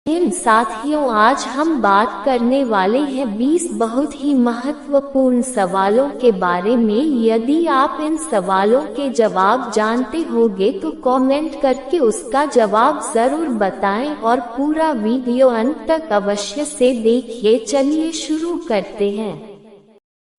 साथियों, आज हम बात करने वाले हैं 20 बहुत ही महत्वपूर्ण सवालों के बारे में। यदि आप इन सवालों के जवाब जानते होंगे तो कमेंट करके उसका जवाब जरूर बताएं और पूरा वीडियो अंत तक अवश्य से देखिए। चलिए शुरू करते हैं।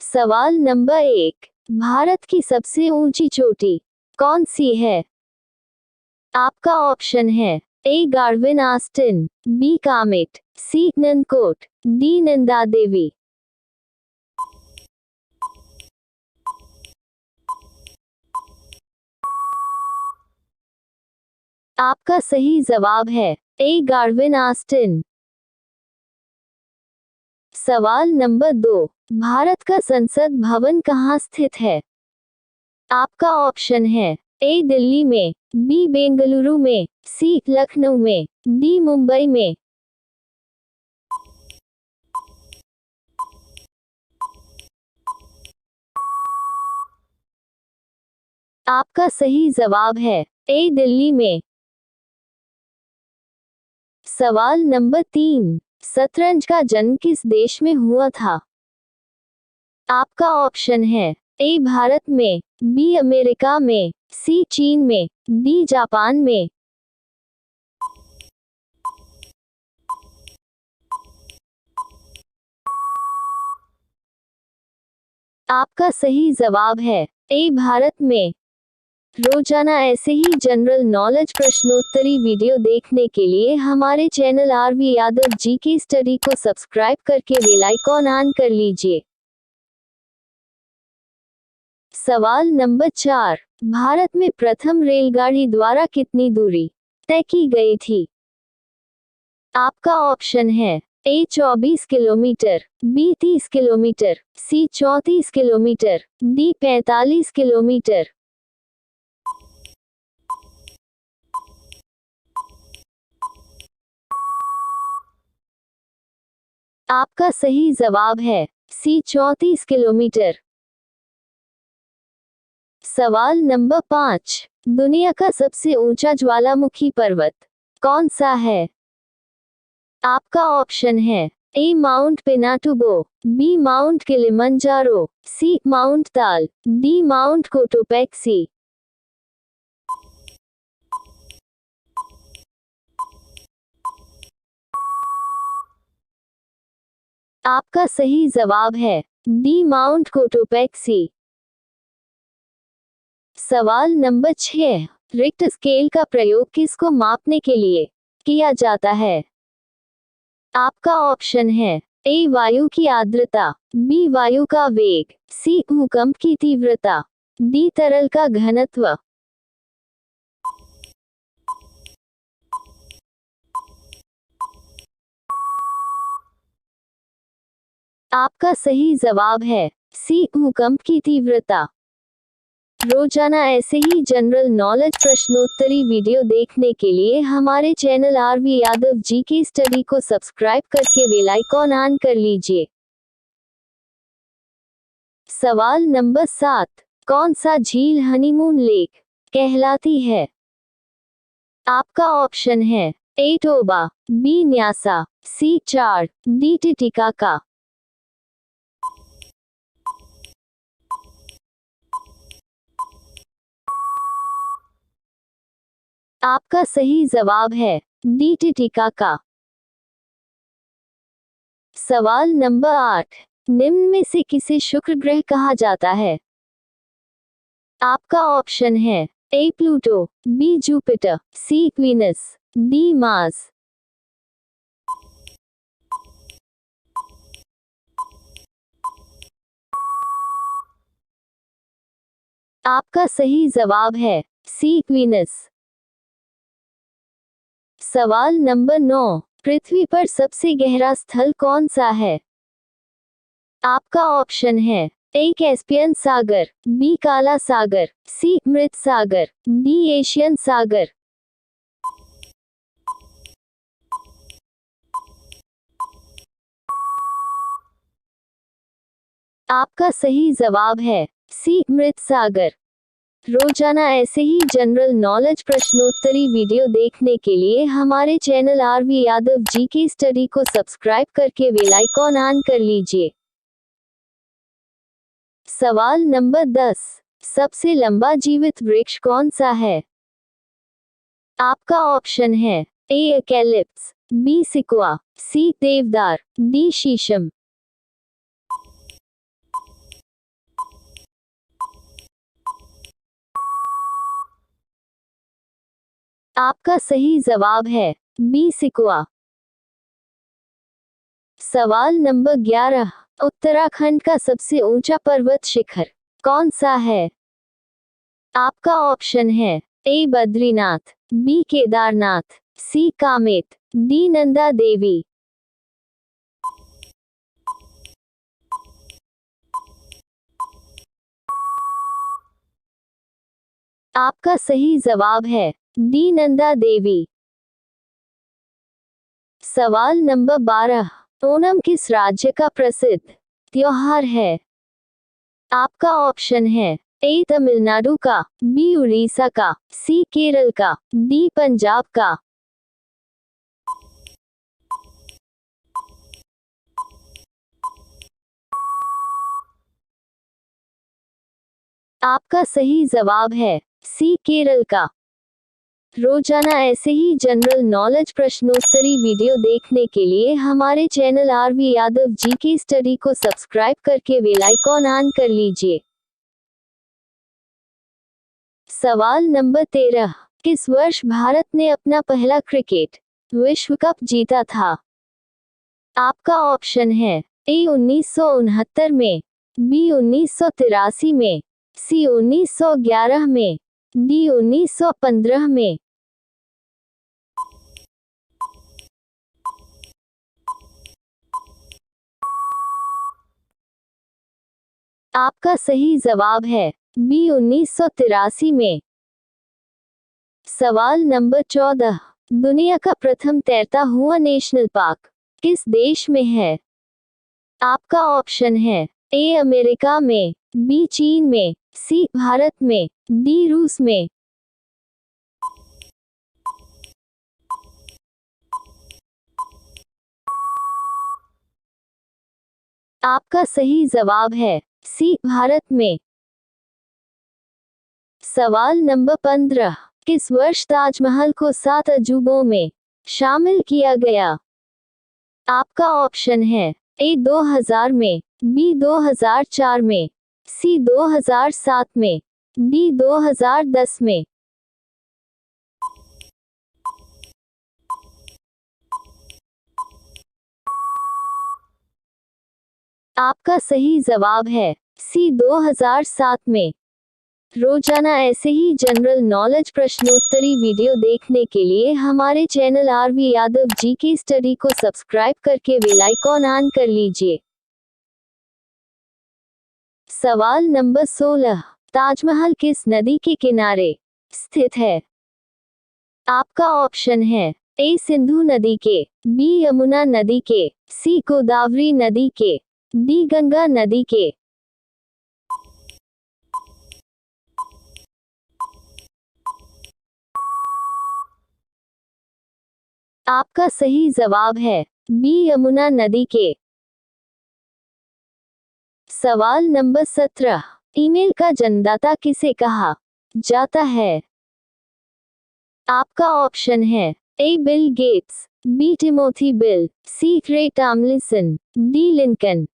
सवाल नंबर 1, भारत की सबसे ऊंची चोटी कौन सी है? आपका ऑप्शन है ए गार्विन आस्टिन, बी कामेट, सी ननकोट, डी नंदा देवी। आपका सही जवाब है ए गार्विन आस्टिन। सवाल नंबर 2, भारत का संसद भवन कहाँ स्थित है? आपका ऑप्शन है ए दिल्ली में, बी बेंगलुरु में, सी लखनऊ में, डी मुंबई में। आपका सही जवाब है ए दिल्ली में। सवाल नंबर 3, शतरंज का जन्म किस देश में हुआ था? आपका ऑप्शन है ए भारत में, बी अमेरिका में, सी चीन में, डी जापान में। आपका सही जवाब है ए भारत में। रोजाना ऐसे ही जनरल नॉलेज प्रश्नोत्तरी वीडियो देखने के लिए हमारे चैनल आरवी यादव जी की स्टडी को सब्सक्राइब करके बेल आइकॉन ऑन कर लीजिए। सवाल नंबर 4, भारत में प्रथम रेलगाड़ी द्वारा कितनी दूरी तय की गई थी? आपका ऑप्शन है ए 24 किलोमीटर, बी 30 किलोमीटर, सी 34 किलोमीटर, डी 45 किलोमीटर। आपका सही जवाब है सी 34 किलोमीटर। सवाल नंबर 5, दुनिया का सबसे ऊंचा ज्वालामुखी पर्वत कौन सा है? आपका ऑप्शन है A mount Pinatubo, B mount Kilimanjaro, C mount Taal, D mount Cotopaxi. आपका सही जवाब है डी माउंट कोटोपेक्सी। सवाल नंबर 6, रिक्टर स्केल का प्रयोग किसको मापने के लिए किया जाता है? आपका ऑप्शन है ए वायु की आर्द्रता, बी वायु का वेग, सी भूकंप की तीव्रता, डी तरल का घनत्व। आपका सही जवाब है सी भूकंप की तीव्रता। रोजाना ऐसे ही जनरल नॉलेज प्रश्नोत्तरी वीडियो देखने के लिए हमारे चैनल आरवी यादव जी की स्टडी को सब्सक्राइब करके बेल आइकॉन ऑन कर लीजिए। सवाल नंबर 7, कौन सा झील हनीमून लेक कहलाती है? आपका ऑप्शन है ए टोबा, बी न्यासा, सी चार, डी टिटिकाका। आपका सही जवाब है डी टिटिकाका। सवाल नंबर 8, निम्न में से किसे शुक्र ग्रह कहा जाता है? आपका ऑप्शन है ए प्लूटो, बी जुपिटर, सी वीनस, डी मार्स। आपका सही जवाब है सी वीनस। सवाल नंबर 9, पृथ्वी पर सबसे गहरा स्थल कौन सा है? आपका ऑप्शन है ए कैस्पियन सागर, बी काला सागर, सी मृत सागर, डी एशियन सागर। आपका सही जवाब है सी मृत सागर। रोजाना ऐसे ही जनरल नॉलेज प्रश्नोत्तरी वीडियो देखने के लिए हमारे चैनल आरवी यादव जी के स्टडी को सब्सक्राइब करके बेल आइकॉन ऑन कर लीजिए। सवाल नंबर 10, सबसे लंबा जीवित वृक्ष कौन सा है? आपका ऑप्शन है ए यूकैलिप्टस, बी सिक्वा, सी देवदार, डी शीशम। आपका सही जवाब है बी सिक्वा। सवाल नंबर 11, उत्तराखंड का सबसे ऊंचा पर्वत शिखर कौन सा है? आपका ऑप्शन है ए बद्रीनाथ, बी केदारनाथ, सी कामेत, डी नंदा देवी। आपका सही जवाब है डी नंदा देवी। सवाल नंबर 12, ओणम किस राज्य का प्रसिद्ध त्योहार है? आपका ऑप्शन है ए तमिलनाडु का, बी उड़ीसा का, सी केरल का, डी पंजाब का। आपका सही जवाब है सी केरल का। रोजाना ऐसे ही जनरल नॉलेज प्रश्नोत्तरी वीडियो देखने के लिए हमारे चैनल आरवी यादव जी की स्टडी को सब्सक्राइब करके बेल आइकॉन ऑन कर लीजिए। सवाल नंबर 13, किस वर्ष भारत ने अपना पहला क्रिकेट विश्व कप जीता था? आपका ऑप्शन है ए 1969 में, बी 1983 में, सी 1911 में, डी 1915 में। आपका सही जवाब है बी 1983 में। सवाल नंबर 14, दुनिया का प्रथम तैरता हुआ नेशनल पार्क किस देश में है? आपका ऑप्शन है ए अमेरिका में, बी चीन में, सी भारत में, डी रूस में। आपका सही जवाब है सी भारत में। सवाल नंबर 15, किस वर्ष ताजमहल को 7 अजूबों में शामिल किया गया? आपका ऑप्शन है ए 2000 में, बी 2004 में, सी 2007 में, डी 2010 में। आपका सही जवाब है सी 2007 में। रोजाना ऐसे ही जनरल नॉलेज प्रश्नोत्तरी वीडियो देखने के लिए हमारे चैनल आरवी यादव जी की स्टडी को सब्सक्राइब करके बेल आइकॉन ऑन कर लीजिए। सवाल नंबर 16, ताजमहल किस नदी के किनारे स्थित है? आपका ऑप्शन है ए सिंधु नदी के, बी यमुना नदी के, सी गोदावरी नदी के, डी गंगा नदी के। आपका सही जवाब है बी यमुना नदी के। सवाल नंबर 17, ईमेल का जन्मदाता किसे कहा जाता है? आपका ऑप्शन है A Bill Gates, B Timothy Bill, C Ray Tomlinson, D Lincoln.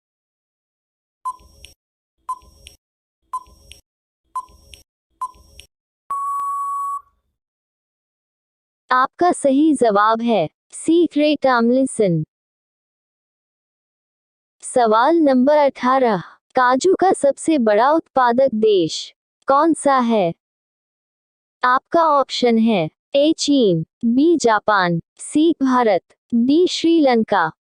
आपका सही जवाब है सी रे टॉमलिंसन। सवाल नंबर 18, काजू का सबसे बड़ा उत्पादक देश कौन सा है? आपका ऑप्शन है ए चीन, बी जापान, सी भारत, डी श्रीलंका।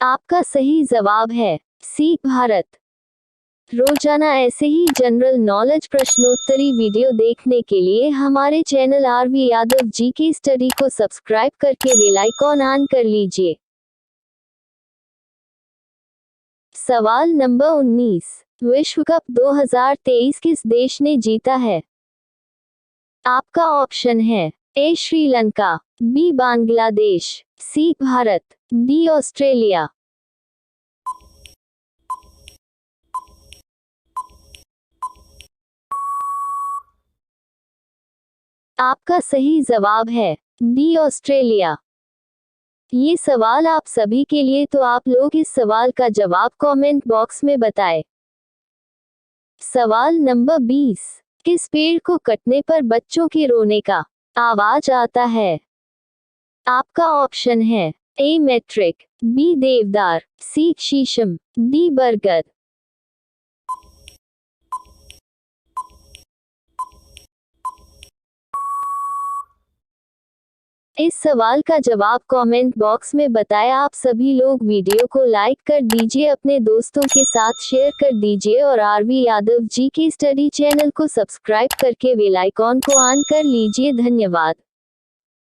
आपका सही जवाब है सी भारत। रोजाना ऐसे ही जनरल नॉलेज प्रश्नोत्तरी वीडियो देखने के लिए हमारे चैनल आरवी यादव जी की स्टडी को सब्सक्राइब करके बेल आइकॉन ऑन कर लीजिए। सवाल नंबर 19, विश्व कप 2023 किस देश ने जीता है? आपका ऑप्शन है ए श्रीलंका, बी बांग्लादेश, सी भारत, डी ऑस्ट्रेलिया। आपका सही जवाब है डी ऑस्ट्रेलिया। ये सवाल आप सभी के लिए, तो आप लोग इस सवाल का जवाब कमेंट बॉक्स में बताएं। सवाल नंबर 20, किस पेड़ को कटने पर बच्चों के रोने का आवाज आता है? आपका ऑप्शन है ए मैट्रिक, बी देवदार, सी शीशम, डी बरगद। इस सवाल का जवाब कमेंट बॉक्स में बताएं। आप सभी लोग वीडियो को लाइक कर दीजिए, अपने दोस्तों के साथ शेयर कर दीजिए और आरवी यादव जी की स्टडी चैनल को सब्सक्राइब करके बेल आइकॉन को ऑन कर लीजिए। धन्यवाद।